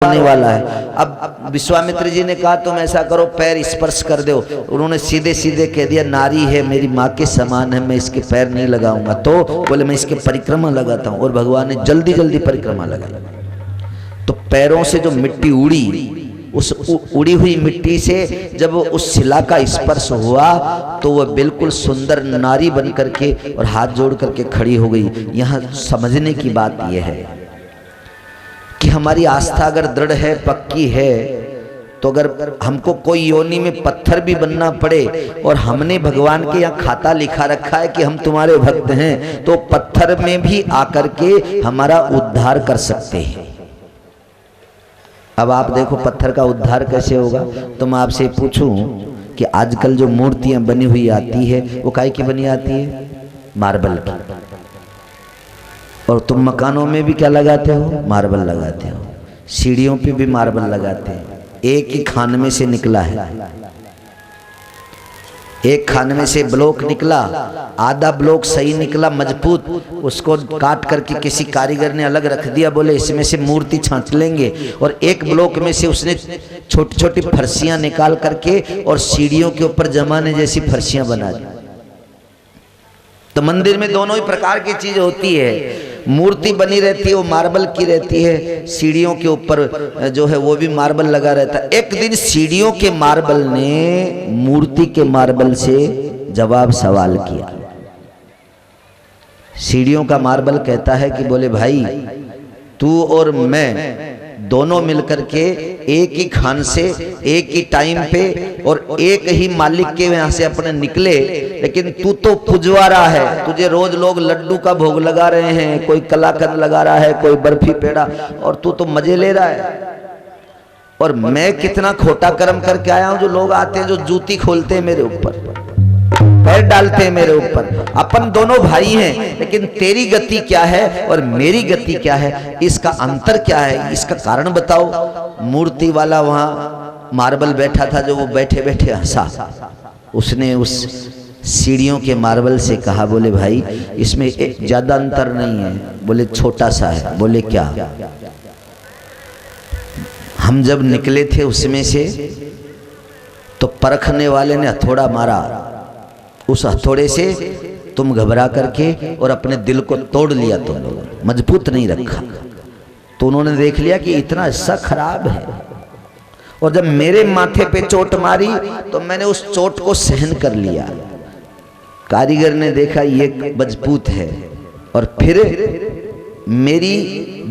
होने वाला है। अब विश्वामित्र जी ने कहा तुम ऐसा करो, पैर स्पर्श कर दो। उन्होंने सीधे सीधे कह दिया नारी है, मेरी माँ के समान है, मैं इसके पैर नहीं लगाऊंगा। तो बोले मैं इसके परिक्रमा लगाता हूँ। और भगवान ने जल्दी जल्दी परिक्रमा लगाई। तो पैरों से जो मिट्टी उड़ी, उस उड़ी हुई मिट्टी से जब उस शिला का स्पर्श हुआ तो वह बिल्कुल सुंदर नारी बन करके और हाथ जोड़ करके खड़ी हो गई। यहाँ समझने की बात यह है कि हमारी आस्था अगर दृढ़ है, पक्की है, तो अगर हमको कोई योनि में पत्थर भी बनना पड़े और हमने भगवान के यहाँ खाता लिखा रखा है कि हम तुम्हारे भक्त हैं, तो पत्थर में भी आकर के हमारा उद्धार कर सकते हैं। अब आप देखो पत्थर का उद्धार कैसे होगा। तो मैं आपसे पूछूं कि आजकल जो मूर्तियां बनी हुई आती है वो काहे की बनी आती है? मार्बल की। और तुम मकानों में भी क्या लगाते हो? मार्बल लगाते हो। सीढ़ियों पे भी मार्बल लगाते हैं। एक ही खान में से निकला है, एक खान में से ब्लॉक निकला, आधा ब्लॉक सही निकला मजबूत, उसको काट करके किसी कारीगर ने अलग रख दिया, बोले इसमें से मूर्ति छांट लेंगे। और एक ब्लॉक में से उसने छोटी छोटी फर्शियां निकाल करके और सीढ़ियों के ऊपर जमाने जैसी फर्शियां बना दी। तो मंदिर में दोनों ही प्रकार की चीज होती है। मूर्ति बनी रहती है वो मार्बल की रहती है, सीढ़ियों के ऊपर जो है वो भी मार्बल लगा रहता है। एक दिन सीढ़ियों के मार्बल ने मूर्ति के मार्बल से जवाब सवाल किया। सीढ़ियों का मार्बल कहता है कि बोले भाई तू और मैं दोनों मिलकर के एक ही खान से एक ही टाइम पे और एक ही मालिक के यहाँ से अपने निकले, लेकिन तू तो पुजवारा है, तुझे रोज लोग लड्डू का भोग लगा रहे हैं, कोई कलाकंद लगा रहा है, कोई बर्फी पेड़ा, और तू तो मजे ले रहा है। और मैं कितना खोटा कर्म करके आया हूं, जो लोग आते हैं जो जूती खोलते हैं मेरे ऊपर, पैर डालते हैं मेरे ऊपर। अपन दोनों भाई हैं, लेकिन तेरी गति क्या है और मेरी गति क्या है, इसका अंतर क्या है, इसका कारण बताओ। मूर्ति वाला वहां मार्बल बैठा था, जो वो बैठे बैठे हंसा। उसने उस सीढ़ियों के मार्बल से कहा, बोले भाई इसमें एक ज्यादा अंतर नहीं है। बोले छोटा सा है। बोले क्या? हम जब निकले थे उसमें से तो परखने वाले ने हथौड़ा मारा, उस हथौड़े से तुम घबरा करके और अपने दिल को तोड़ लिया, तुम लोग मजबूत नहीं रखा। तो उन्होंने देख लिया कि इतना हिस्सा खराब है। और जब मेरे माथे पे चोट मारी तो मैंने उस चोट को सहन कर लिया। कारीगर ने देखा ये मजबूत है, और फिर मेरी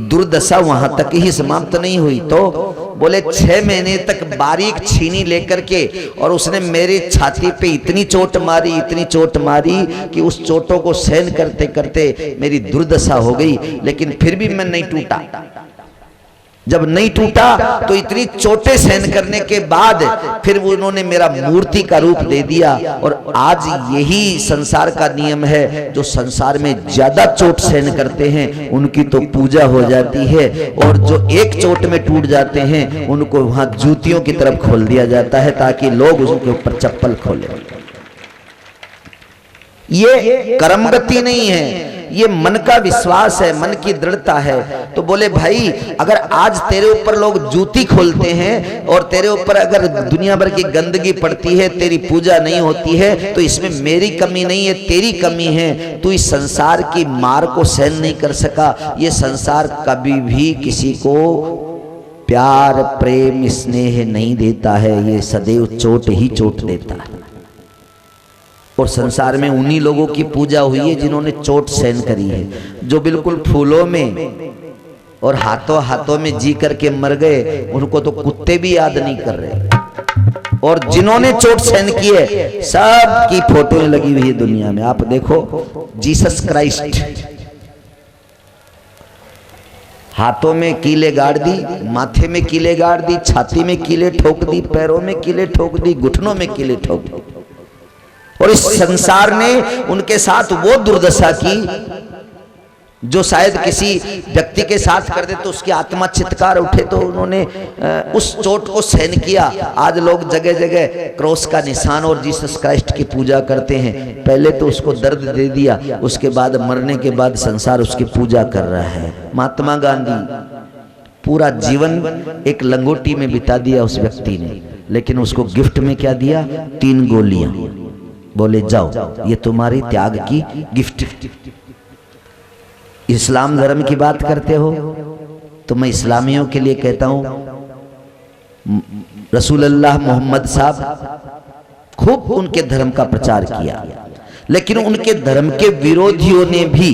दुर्दशा वहां तक ही समाप्त नहीं हुई। तो बोले 6 महीने तक बारीक छीनी लेकर के और उसने मेरी छाती पे इतनी चोट मारी, इतनी चोट मारी कि उस चोटों को सहन करते करते मेरी दुर्दशा हो गई, लेकिन फिर भी मैं नहीं टूटा। जब नहीं टूटा तो इतनी चोटें सहन करने के बाद फिर उन्होंने मेरा मूर्ति का रूप दे दिया। और आज यही संसार का नियम है, जो संसार में ज्यादा चोट सहन करते हैं उनकी तो पूजा हो जाती है, और जो एक चोट में टूट जाते हैं उनको वहां जूतियों की तरफ खोल दिया जाता है, ताकि लोग उसके ऊपर चप्पल खोले। ये कर्मगति नहीं है, ये मन का विश्वास है, मन की दृढ़ता है। तो बोले भाई अगर आज तेरे ऊपर लोग जूती खोलते हैं और तेरे ऊपर अगर दुनिया भर की गंदगी पड़ती है, तेरी पूजा नहीं होती है, तो इसमें मेरी कमी नहीं है, तेरी कमी है। तू इस संसार की मार को सहन नहीं कर सका। ये संसार कभी भी किसी को प्यार, प्रेम, स्नेह नहीं देता है, ये सदैव चोट ही चोट देता है। और संसार में उन्हीं लोगों की पूजा हुई है जिन्होंने चोट सहन करी है, जो बिल्कुल फूलों में और हाथों हाथों में जी करके मर गए, उनको तो कुत्ते भी याद नहीं कर रहे। और जिन्होंने चोट सहन की है सब की फोटो लगी हुई है दुनिया में। आप देखो जीसस क्राइस्ट, हाथों में कीले गाड़ दी, माथे में कीले गाड़ दी, छाती में कीले ठोक दी, पैरों में कीले ठोक दी, घुटनों में कीले ठोक दी। और इस संसार ने उनके साथ वो दुर्दशा की जो शायद किसी व्यक्ति के साथ कर दे तो उसकी आत्मा चित्कार उठे। तो उन्होंने उस चोट को सहन किया। आज लोग जगह जगह क्रॉस का निशान और जीसस क्राइस्ट की पूजा करते हैं। पहले तो उसको दर्द दे दिया, उसके बाद मरने के बाद संसार उसकी पूजा कर रहा है। महात्मा गांधी पूरा जीवन एक लंगोटी में बिता दिया उस व्यक्ति ने, लेकिन उसको गिफ्ट में क्या दिया? 3 गोलियां। बोले जाओ ये तुम्हारी त्याग की गिफ्ट। इस्लाम धर्म की बात करते हो तो मैं इस्लामियों के लिए कहता हूं, रसूलुल्लाह मोहम्मद साहब खूब उनके धर्म का प्रचार किया, लेकिन उनके धर्म के विरोधियों ने भी,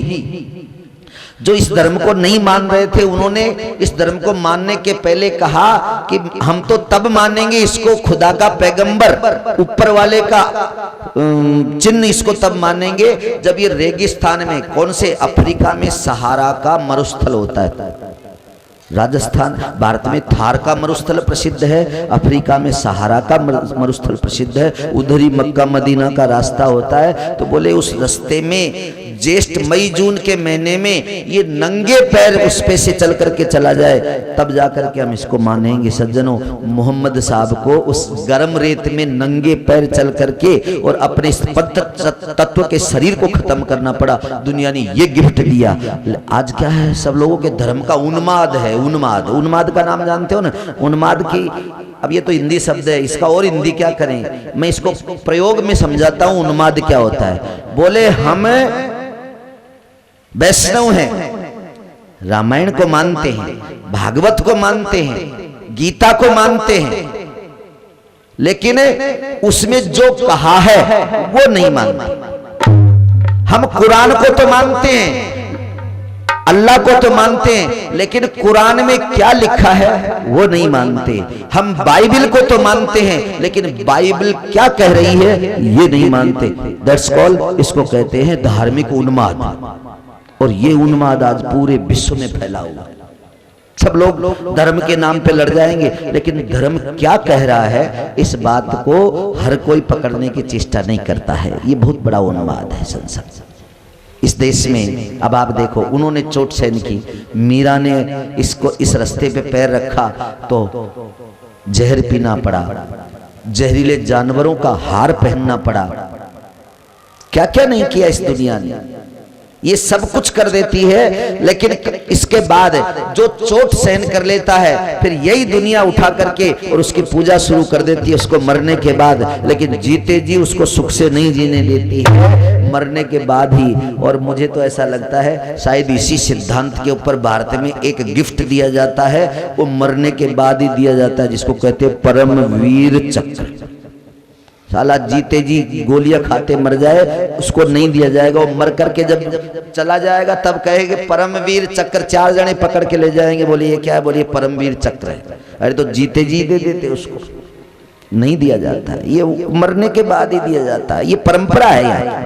जो इस धर्म को नहीं मान रहे थे, उन्होंने इस धर्म को मानने के पहले कहा कि हम तो तब मानेंगे इसको, खुदा का पैगंबर, ऊपर वाले का चिन्ह, इसको तब मानेंगे जब ये रेगिस्तान में, कौन से, अफ्रीका में सहारा का मरुस्थल होता है। राजस्थान, भारत में थार का मरुस्थल प्रसिद्ध है, अफ्रीका में सहारा का मरुस्थल प्रसिद्ध है, उधर ही मक्का मदीना का रास्ता होता है। तो बोले उस रास्ते में ज्येष्ठ मई जून के महीने में ये नंगे पैर उस पे से चल करके चला जाए, तब जाकर के हम इसको मानेंगे। सज्जनों, मोहम्मद साहब को उस गर्म रेत में नंगे पैर चल करके और अपने तत्व के शरीर को खत्म करना पड़ा। दुनिया ने ये गिफ्ट दिया। आज क्या है, सब लोगों के धर्म का उन्माद है। उन्माद, उन्माद का नाम जानते हो ना? उन्माद की, अब ये तो हिंदी शब्द है, इसका और हिंदी क्या करें, मैं इसको प्रयोग में समझाता हूं। उन्माद क्या होता है? बोले हम वैष्णव हैं, रामायण को मानते हैं, भागवत को मानते हैं, गीता को मानते हैं, लेकिन उसमें जो कहा है वो नहीं मानते। हम कुरान को तो मानते हैं, अल्लाह को तो मानते हैं, लेकिन कुरान में क्या लिखा है वो नहीं मानते। हम बाइबल को तो मानते हैं, लेकिन बाइबल क्या कह रही है ये नहीं मानते। दैट्स कॉल्ड, इसको कहते हैं धार्मिक उन्माद। और ये उन्माद आज पूरे विश्व में फैला हुआ है। सब लोग धर्म के नाम पे लड़ जाएंगे, लेकिन धर्म क्या कह रहा है इस बात को हर कोई पकड़ने की चेष्टा नहीं करता है। ये बहुत बड़ा उन्माद है संसार इस देश में। अब आप देखो, उन्होंने चोट सहन की, मीरा ने इसको इस रास्ते पे पैर रखा तो जहर पीना पड़ा, जहरीले जानवरों का हार पहनना पड़ा, क्या क्या नहीं किया इस दुनिया ने। ये सब कुछ कर देती है, लेकिन इसके बाद जो चोट सहन कर लेता है, फिर यही दुनिया उठा करके और उसकी पूजा शुरू कर देती है उसको मरने के बाद। लेकिन जीते जी उसको सुख से नहीं जीने देती है, मरने के बाद ही। और मुझे तो ऐसा लगता है शायद इसी सिद्धांत के ऊपर भारत में एक गिफ्ट दिया जाता है, वो मरने के बाद ही दिया जाता है, जिसको कहते हैं परमवीर चक्र। साला जीते जी गोलियां खाते मर जाए, उसको नहीं दिया जाएगा। वो मर करके जब चला जाएगा तब कहेंगे परमवीर चक्र। 4 जने पकड़ के ले जाएंगे, बोलिए ये क्या है, बोलिए परमवीर चक्र है। अरे तो जीते जी दे देते, उसको नहीं दिया जाता है, ये मरने के बाद ही दिया जाता है। ये परंपरा है यहाँ।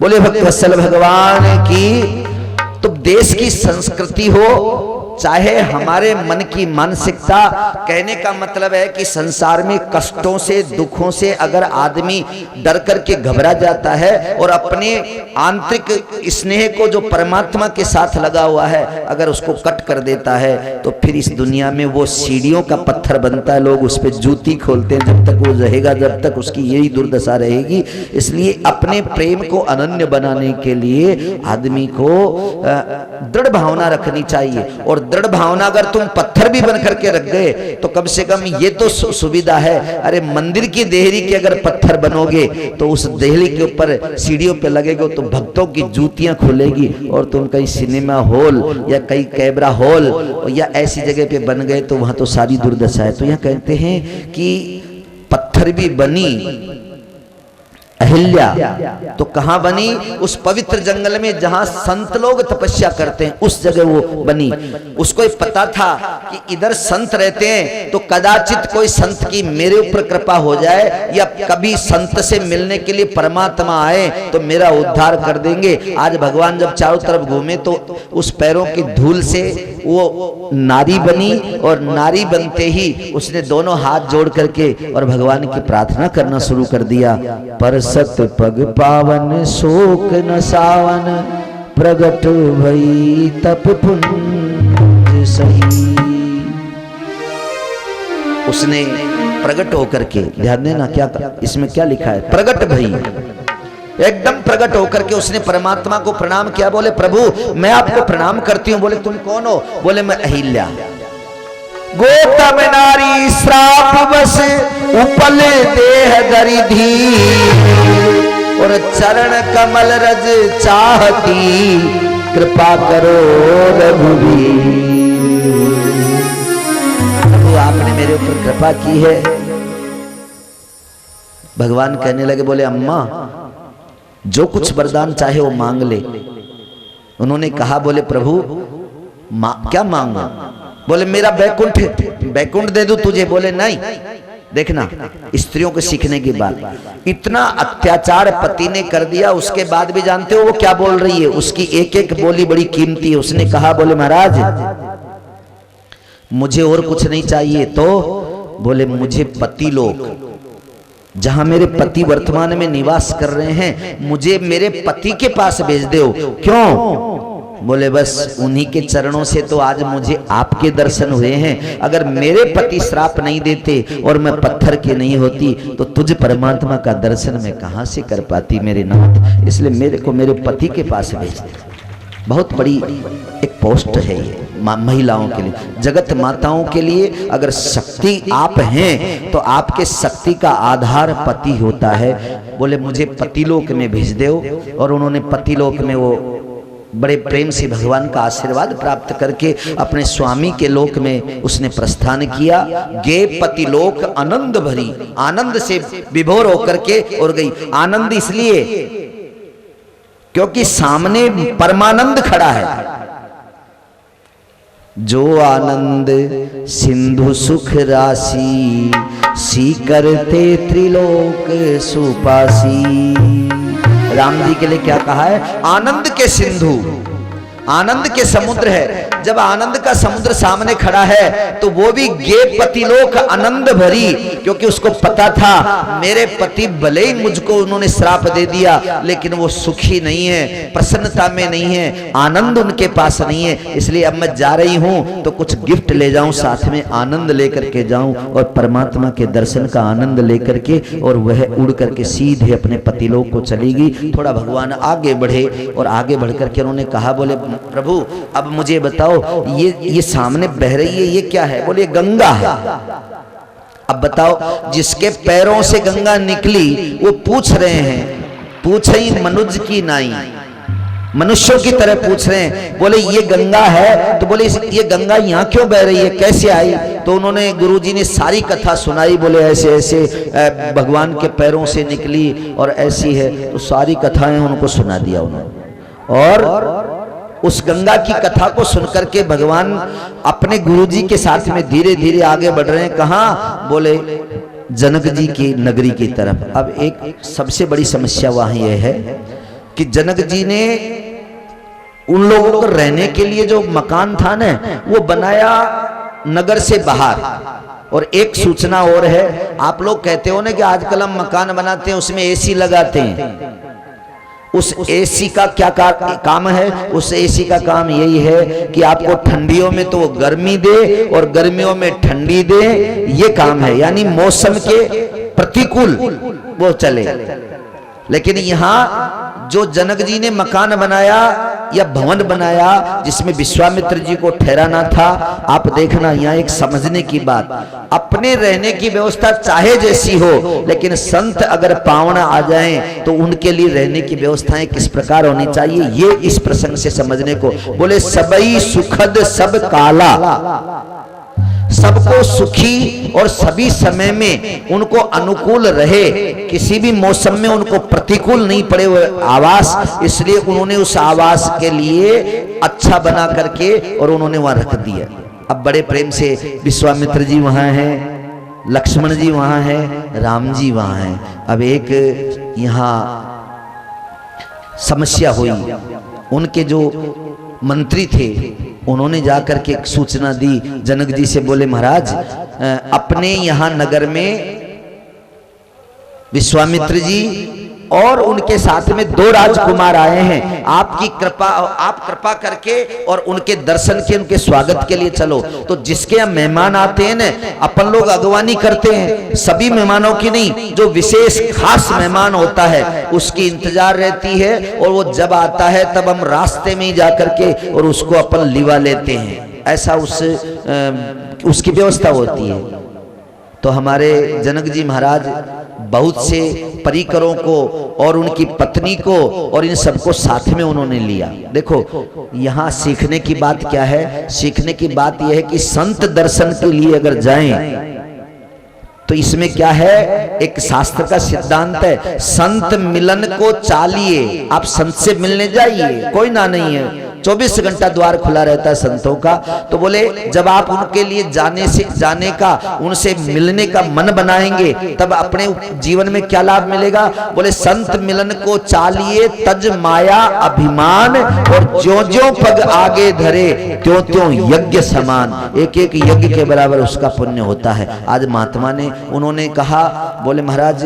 बोले भक्त वत्सल भगवान की। तो देश की संस्कृति हो, चाहे हमारे मन की मानसिकता, कहने का मतलब है कि संसार में कष्टों से, दुखों से अगर आदमी डर करके घबरा जाता है और अपने आंतरिक स्नेह को जो परमात्मा के साथ लगा हुआ है अगर उसको कट कर देता है, तो फिर इस दुनिया में वो सीढ़ियों का पत्थर बनता है। लोग उस पर जूती खोलते हैं, जब तक वो रहेगा, जब तक उसकी यही दुर्दशा रहेगी। इसलिए अपने प्रेम को अनन्य बनाने के लिए आदमी को दृढ़ भावना रखनी चाहिए। और दृढ़ भावना अगर तुम पत्थर भी बन करके रख गए तो कम से कम ये तो सुविधा है। अरे मंदिर की देहरी के अगर पत्थर बनोगे तो उस देहरी के ऊपर सीढ़ियों पे लगेगा तो भक्तों की जूतियां खुलेगी। और तुम कहीं सिनेमा हॉल या कहीं कैमरा हॉल या ऐसी जगह पे बन गए तो वहां तो सारी दुर्दशा है। तो यह कहते हैं कि पत्थर भी बनी अहिल्या, तो कहां बनी? उस पवित्र जंगल में जहां संत लोग तपस्या करते हैं, उस जगह वो बनी। उसको पता था कि इधर संत रहते हैं तो कदाचित कोई संत की मेरे ऊपर कृपा हो जाए, या कभी संत से मिलने के लिए परमात्मा आए तो मेरा उद्धार कर देंगे। आज भगवान जब चारों तरफ घूमे तो उस पैरों की धूल से वो नारी बनी, और नारी बनते ही उसने दोनों हाथ जोड़ करके और भगवान की प्रार्थना करना शुरू कर दिया। पर सत पग पावन शोक न सावन, प्रगट भई तप पुंज सही। उसने प्रगट होकर के, ध्यान देना क्या इसमें क्या लिखा है, प्रगट भई एकदम प्रकट होकर के उसने परमात्मा को प्रणाम किया। बोले प्रभु मैं आपको प्रणाम करती हूँ। बोले तुम कौन हो? बोले मैं अहिल्या। गोतम नारी श्राप बस उपल देह दरिधी, और चरण कमल रज चाहती, कृपा करो रघुवीर। प्रभु आपने मेरे ऊपर कृपा की है। भगवान कहने लगे, बोले अम्मा जो कुछ वरदान चाहे वो मांग ले। उन्होंने कहा, बोले प्रभु क्या मांगो? बोले मेरा बैकुंठ, बैकुंठ दे दूं तुझे? बोले नहीं। देखना स्त्रियों को सीखने की बात, इतना अत्याचार पति ने कर दिया, उसके बाद भी जानते हो वो क्या बोल रही है? उसकी एक एक बोली बड़ी कीमती है। उसने कहा, बोले महाराज मुझे और कुछ नहीं चाहिए। तो बोले मुझे पति लोग, जहां मेरे पति वर्तमान में निवास कर रहे हैं, मुझे मेरे पति के पास भेज दो। क्यों? बोले बस उन्हीं के चरणों से तो आज मुझे आपके दर्शन हुए हैं। अगर मेरे पति श्राप नहीं देते और मैं पत्थर की नहीं होती तो तुझ परमात्मा का दर्शन मैं कहां से कर पाती मेरे नाथ। इसलिए मेरे को मेरे पति के पास भेज दे। बहुत बड़ी एक पोस्ट है ये महिलाओं के लिए, जगत माताओं के लिए। अगर शक्ति आप हैं तो आपके शक्ति का आधार पति होता है। बोले मुझे पतिलोक में भेज दो। और उन्होंने पतिलोक में वो बड़े प्रेम से भगवान का आशीर्वाद प्राप्त करके अपने स्वामी के लोक में उसने प्रस्थान किया। गे पतिलोक आनंद भरी, आनंद से विभोर होकर के और गई। आनंद इसलिए क्योंकि सामने परमानंद खड़ा है। जो आनंद सिंधु सुख राशि, सी करते त्रिलोक सुपासी। राम जी के लिए क्या कहा है? आनंद के सिंधु, आनंद के समुद्र है। जब आनंद का समुद्र सामने खड़ा है तो वो भी गे पतिलोक आनंद भरी, क्योंकि उसको पता था मेरे पति भले ही मुझको उन्होंने श्राप दे दिया लेकिन वो सुखी नहीं है, प्रसन्नता में नहीं है, आनंद उनके पास नहीं है। इसलिए अब मैं जा रही हूं तो कुछ गिफ्ट ले जाऊं, साथ में आनंद लेकर के जाऊं और परमात्मा के दर्शन का आनंद लेकर के, और वह उड़ करके सीधे अपने पतिलोक को चलेगी। थोड़ा भगवान आगे बढ़े और आगे बढ़ करके उन्होंने कहा, बोले प्रभु अब मुझे बताओ ये सामने बह रही है ये क्या है? बोले गंगा है। अब बताओ जिसके पैरों से गंगा निकली वो पूछ रहे हैं, पूछे ही मनुज की नाई, मनुष्यों की तरह पूछ रहे हैं। बोले ये गंगा है? तो बोले ये गंगा यहाँ क्यों बह रही है, कैसे आई? तो उन्होंने गुरुजी ने सारी कथा सुनाई। बोले ऐसे ऐसे भगवान के पैरों से निकली और ऐसी है। तो सारी कथाएं उनको सुना दिया उन्होंने। और उस गंगा की कथा को सुनकर के भगवान अपने गुरुजी के साथ में धीरे धीरे आगे बढ़ रहे हैं। कहाँ? बोले जनक जी की नगरी की तरफ। अब एक सबसे बड़ी समस्या वहां यह है कि जनक जी ने उन लोगों को रहने के लिए जो मकान था ना वो बनाया नगर से बाहर। और एक सूचना और है, आप लोग कहते हो ना कि आजकल हम मकान बनाते हैं उसमें एसी लगाते हैं। उस एसी का क्या काम है? उस एसी का काम यही है कि आपको ठंडियों में तो गर्मी दे और गर्मियों में ठंडी दे, ये काम है। यानी मौसम के प्रतिकूल वो चले। लेकिन यहाँ जो जनक जी ने मकान बनाया या भवन बनाया जिसमें विश्वामित्र जी को ठहराना था, आप देखना यहाँ एक समझने की बात, अपने रहने की व्यवस्था चाहे जैसी हो लेकिन संत अगर पावना आ जाएं तो उनके लिए रहने की व्यवस्थाएं किस प्रकार होनी चाहिए, ये इस प्रसंग से समझने को। बोले सबई सुखद सब काला, सबको सुखी और सभी समय में उनको अनुकूल रहे, किसी भी मौसम में उनको प्रतिकूल नहीं पड़े वो आवास। इसलिए उन्होंने उस आवास के लिए अच्छा बना करके और उन्होंने वहां रख दिया। अब बड़े प्रेम से विश्वामित्र जी वहां हैं, लक्ष्मण जी वहां हैं, राम जी वहां हैं। अब एक यहाँ समस्या हुई, उनके जो मंत्री थे उन्होंने जाकर के एक सूचना दी जनक जी से। बोले महाराज अपने यहाँ नगर में विश्वामित्र जी और उनके साथ में 2 राजकुमार आए हैं, आपकी कृपा, आप कृपा करके और उनके दर्शन के, उनके स्वागत के लिए चलो। तो जिसके यहाँ मेहमान आते हैं ना, अपन लोग अगवानी करते हैं, सभी मेहमानों की नहीं, जो विशेष खास मेहमान होता है उसकी इंतजार रहती है, और वो जब आता है तब हम रास्ते में ही जाकर के और उसको अपन लिवा लेते हैं, ऐसा उसकी व्यवस्था होती है। तो हमारे जनक जी महाराज बहुत से परिकरों को और उनकी पत्नी को और इन सबको साथ में उन्होंने लिया। देखो यहाँ सीखने की बात क्या है, सीखने की बात यह है कि संत दर्शन के लिए अगर जाएं तो इसमें क्या है, एक शास्त्र का सिद्धांत है, संत मिलन को चालिए। आप संत से मिलने जाइए, कोई ना नहीं है, 24 घंटा द्वार खुला रहता है संतों का। तो बोले जब आप उनके लिए जाने का, उनसे मिलने का मन बनाएंगे, तब अपने जीवन में क्या लाभ मिलेगा। बोले संत मिलन को चालिए तज माया अभिमान, और ज्यों ज्यों पग आगे धरे त्यों त्यों यज्ञ समान। एक एक यज्ञ के बराबर उसका पुण्य होता है। आज महात्मा ने, उन्होंने कहा, बोले महाराज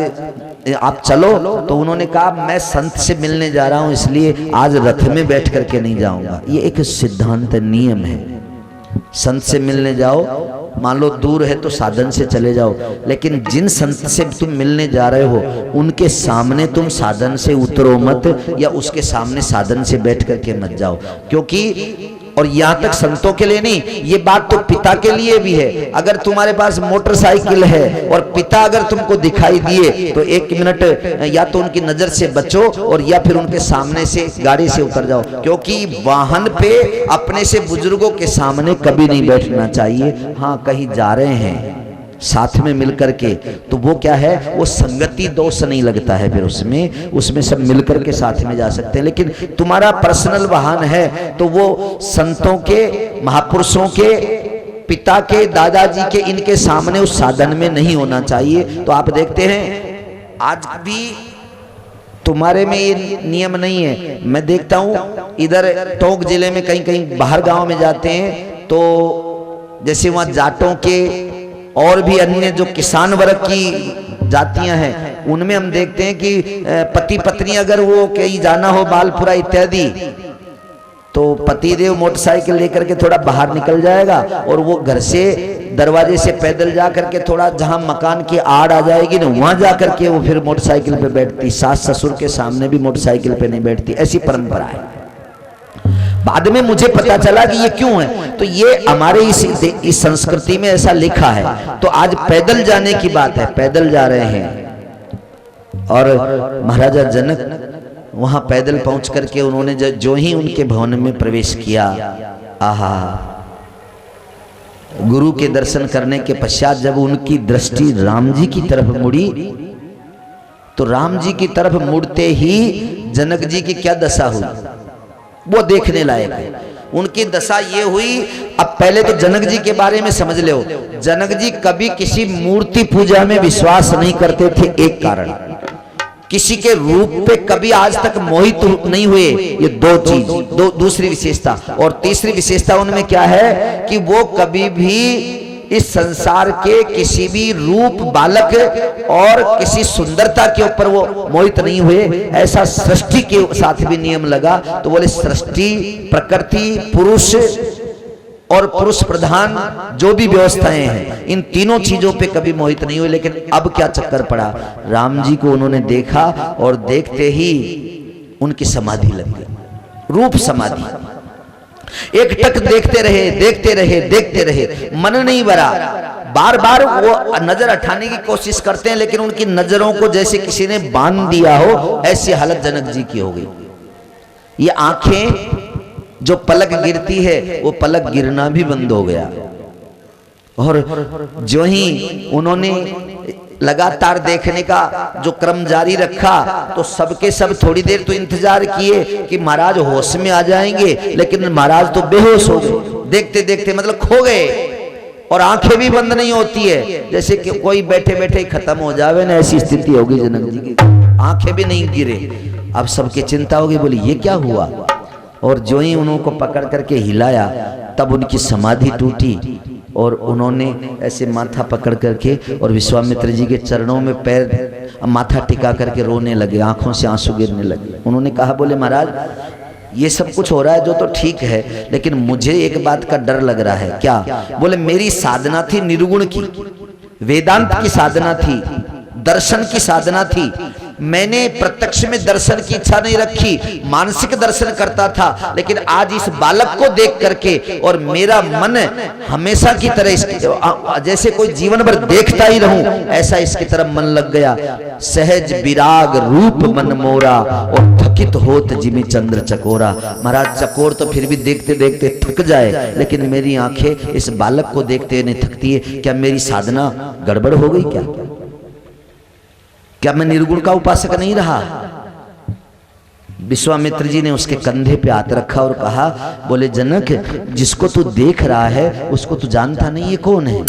आप चलो, तो उन्होंने कहा मैं संत से मिलने जा रहा हूं, इसलिए आज रथ में बैठ करके नहीं जाऊंगा। ये एक सिद्धांत नियम है, संत से मिलने जाओ, मान लो दूर है तो साधन से चले जाओ, लेकिन जिन संत से तुम मिलने जा रहे हो उनके सामने तुम साधन से उतरो मत, या उसके सामने साधन से बैठ करके मत जाओ। क्योंकि और यहाँ तक संतों के लिए नहीं, ये बात तो पिता के लिए भी है। अगर तुम्हारे पास मोटरसाइकिल है और पिता अगर तुमको दिखाई दिए तो 1 मिनट या तो उनकी नजर से बचो, और या फिर उनके सामने से गाड़ी से उतर जाओ। क्योंकि वाहन पे अपने से बुजुर्गों के सामने कभी नहीं बैठना चाहिए। हाँ, कहीं जा रहे हैं साथ में मिलकर के, तो वो क्या है, वो संगति दोष नहीं लगता है, फिर उसमें सब मिलकर के साथ में जा सकते हैं। लेकिन तुम्हारा पर्सनल वाहन है तो वो संतों के, महापुरुषों के, पिता के, दादाजी के, इनके सामने उस साधन में नहीं होना चाहिए। तो आप देखते हैं आज भी तुम्हारे में ये नियम नहीं है। मैं देखता हूँ इधर टोंक जिले में कहीं कहीं बाहर गांव में जाते हैं, तो जैसे वहाँ जाटों के और भी अन्य जो किसान वर्ग की जातियां हैं, उनमें हम देखते हैं कि पति पत्नी अगर वो कहीं जाना हो बालपुरा इत्यादि, तो पतिदेव मोटरसाइकिल लेकर के थोड़ा बाहर निकल जाएगा, और वो घर से दरवाजे से पैदल जा करके थोड़ा जहां मकान की आड़ आ जाएगी ना, वहां जा करके वो फिर मोटरसाइकिल पे बैठती। सास ससुर के सामने भी मोटरसाइकिल पे नहीं बैठती, ऐसी परंपरा है। बाद में मुझे पता चला कि ये क्यों है, तो ये हमारे इस संस्कृति में ऐसा लिखा है। तो आज पैदल जाने की बात है, पैदल जा रहे हैं, और महाराजा जनक वहां पैदल पहुंच करके उन्होंने जो ही उनके भवन में प्रवेश किया, आहा, गुरु के दर्शन करने के पश्चात जब उनकी दृष्टि राम जी की तरफ मुड़ी, तो राम जी की तरफ मुड़ते ही जनक जी की क्या दशा हुई वो देखने लायक है। उनकी दशा ये हुई, अब पहले तो जनक जी के बारे में समझ लो। जनक जी कभी किसी मूर्ति पूजा में विश्वास नहीं करते थे, एक कारण, किसी के रूप पे कभी आज तक मोहित नहीं हुए, ये 2 चीज, दूसरी विशेषता। और तीसरी विशेषता उनमें क्या है कि वो कभी भी इस संसार के किसी भी रूप, बालक और किसी सुंदरता के ऊपर वो मोहित नहीं हुए। ऐसा सृष्टि के साथ भी नियम लगा। तो बोले सृष्टि, प्रकृति, पुरुष और पुरुष प्रधान जो भी व्यवस्थाएं हैं, इन तीनों चीजों पे कभी मोहित नहीं हुए। लेकिन अब क्या चक्कर पड़ा, राम जी को उन्होंने देखा और देखते ही उनकी समाधि लग गई, रूप समाधि। एक टक देखते रहे, देखते रहे, देखते रहे, मन नहीं भरा। बार बार वो नजर हटाने की कोशिश करते हैं, लेकिन उनकी नजरों को जैसे किसी ने बांध दिया हो, ऐसी हालत जनक जी की हो गई। ये आंखें जो पलक गिरती है, वो पलक गिरना भी बंद हो गया। और जो ही उन्होंने लगातार देखने का जो क्रम जारी रखा, तो सबके सब थोड़ी देर तो इंतजार किए कि महाराज होश में आ जाएंगे, लेकिन महाराज तो बेहोश हो गए। देखते देखते मतलब खो गए, और आंखें भी बंद नहीं होती है, जैसे कि कोई बैठे बैठे ही खत्म हो जावे ना, ऐसी स्थिति होगी जनक जी की। आंखें भी नहीं गिरे। अब सबकी चिंता होगी, बोली ये क्या हुआ। और जो ही उनको पकड़ करके हिलाया, तब उनकी समाधि टूटी। और उन्होंने ऐसे माथा पकड़ करके और विश्वामित्र जी के चरणों में पैर माथा टिका करके रोने लगे, आंखों से आंसू गिरने लगे। उन्होंने कहा, बोले महाराज ये सब कुछ हो रहा है जो तो ठीक है, लेकिन मुझे एक बात का डर लग रहा है। क्या? बोले मेरी साधना थी निर्गुण की, वेदांत की साधना थी, दर्शन की साधना थी। मैंने प्रत्यक्ष में दर्शन की इच्छा नहीं रखी, मानसिक दर्शन करता था, लेकिन आज इस बालक को देख करके और मेरा मन हमेशा की तरह जैसे कोई जीवन भर देखता ही रहूं, ऐसा इसकी तरफ मन लग गया। सहज विराग रूप मन मोरा और थकित होत जिमि चंद्र चकोरा। महाराज चकोर तो फिर भी देखते देखते थक जाए, लेकिन मेरी आंखें इस बालक को देखते नहीं थकती है। क्या मेरी साधना गड़बड़ हो गई? क्या मैं निर्गुण का उपासक नहीं रहा? विश्वामित्र जी ने उसके कंधे पे हाथ रखा और कहा, बोले जनक जिसको तू देख रहा है उसको तू जानता नहीं, ये कौन है?